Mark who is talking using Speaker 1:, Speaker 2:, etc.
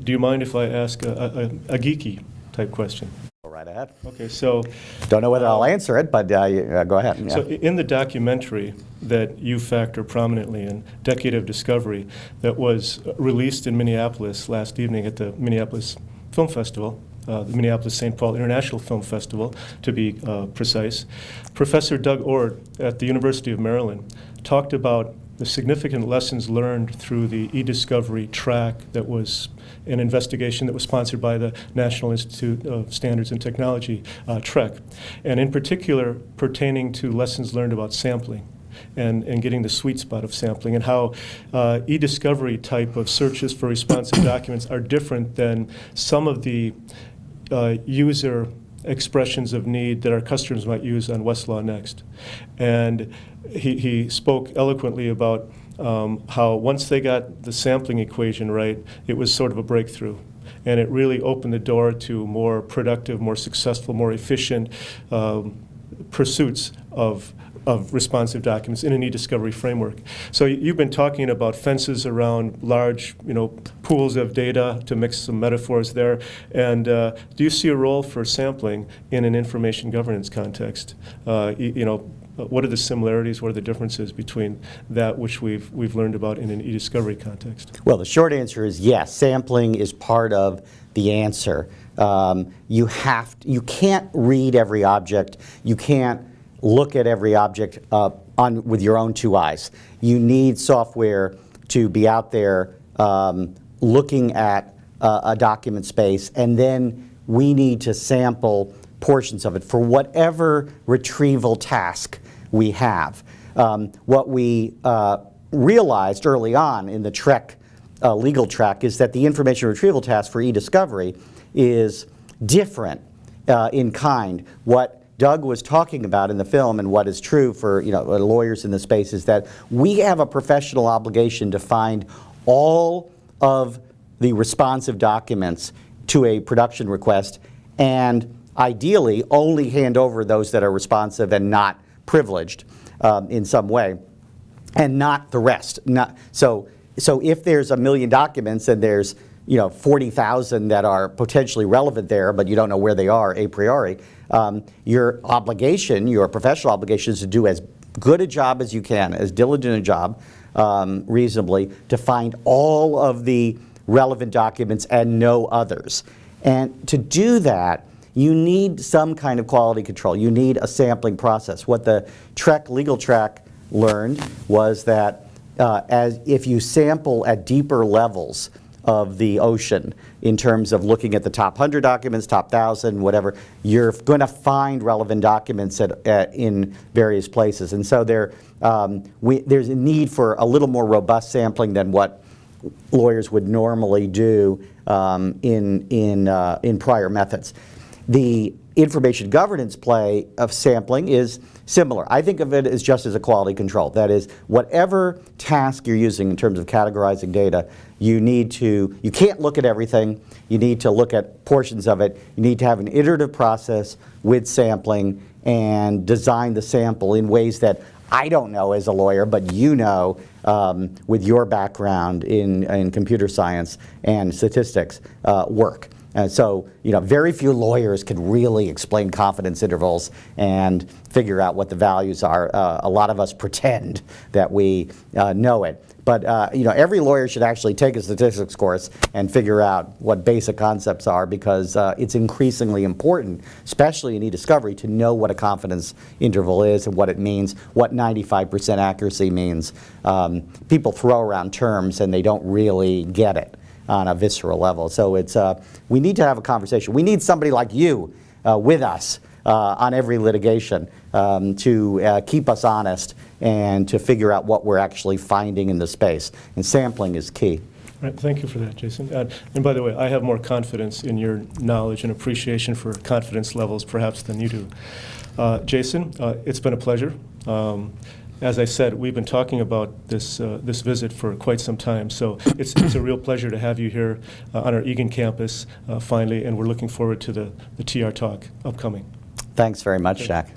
Speaker 1: do you mind if I ask a geeky type question?
Speaker 2: Go right ahead.
Speaker 1: Okay, so...
Speaker 2: Don't know whether I'll answer it, but go ahead. Yeah.
Speaker 1: So in the documentary that you factor prominently in, Decade of Discovery, that was released in Minneapolis last evening at the Minneapolis Film Festival, the Minneapolis-Saint Paul International Film Festival, to be precise, Professor Doug Ord at the University of Maryland talked about the significant lessons learned through the e-discovery track that was an investigation that was sponsored by the National Institute of Standards and Technology, TREC, and in particular pertaining to lessons learned about sampling and getting the sweet spot of sampling, and how e-discovery type of searches for responsive documents are different than some of the user expressions of need that our customers might use on Westlaw Next. And he spoke eloquently about how once they got the sampling equation right, it was sort of a breakthrough. And it really opened the door to more productive, more successful, more efficient pursuits of responsive documents in an e-discovery framework. So you've been talking about fences around large, pools of data, to mix some metaphors there. And do you see a role for sampling in an information governance context? What are the similarities? What are the differences between that which we've learned about in an e-discovery context?
Speaker 2: Well, the short answer is yes. Sampling is part of the answer. You can't read every object. You can't look at every object with your own two eyes. You need software to be out there looking at a document space, and then we need to sample portions of it for whatever retrieval task we have. What we realized early on in the TREC legal track is that the information retrieval task for e-discovery is different in kind. What Doug was talking about in the film, and what is true for lawyers in the space, is that we have a professional obligation to find all of the responsive documents to a production request, and ideally only hand over those that are responsive and not privileged in some way, and not the rest. So if there's 1 million documents and there's 40,000 that are potentially relevant there, but you don't know where they are a priori, your obligation, your professional obligation, is to do as good a job as you can, as diligent a job reasonably, to find all of the relevant documents and no others. And to do that, you need some kind of quality control. You need a sampling process. What the TREC legal track learned was that if you sample at deeper levels of the ocean, in terms of looking at the top 100 documents, top 1,000, whatever, you're going to find relevant documents in various places. And so there's a need for a little more robust sampling than what lawyers would normally do in prior methods. The information governance play of sampling is similar. I think of it as just as a quality control. That is, whatever task you're using in terms of categorizing data, you can't look at everything. You need to look at portions of it. You need to have an iterative process with sampling and design the sample in ways that I don't know as a lawyer, but with your background in computer science and statistics work. And so, very few lawyers can really explain confidence intervals and figure out what the values are. A lot of us pretend that we know it. But, every lawyer should actually take a statistics course and figure out what basic concepts are, because it's increasingly important, especially in e-discovery, to know what a confidence interval is and what it means, what 95% accuracy means. People throw around terms and they don't really get it on a visceral level. So we need to have a conversation. We need somebody like you with us on every litigation to keep us honest and to figure out what we're actually finding in the space. And sampling is key.
Speaker 1: Right, thank you for that, Jason. And by the way, I have more confidence in your knowledge and appreciation for confidence levels perhaps than you do. Jason, it's been a pleasure. As I said, we've been talking about this visit for quite some time, so it's a real pleasure to have you here on our Eagan campus finally, and we're looking forward to the TR Talk upcoming.
Speaker 2: Thanks very much, Jack.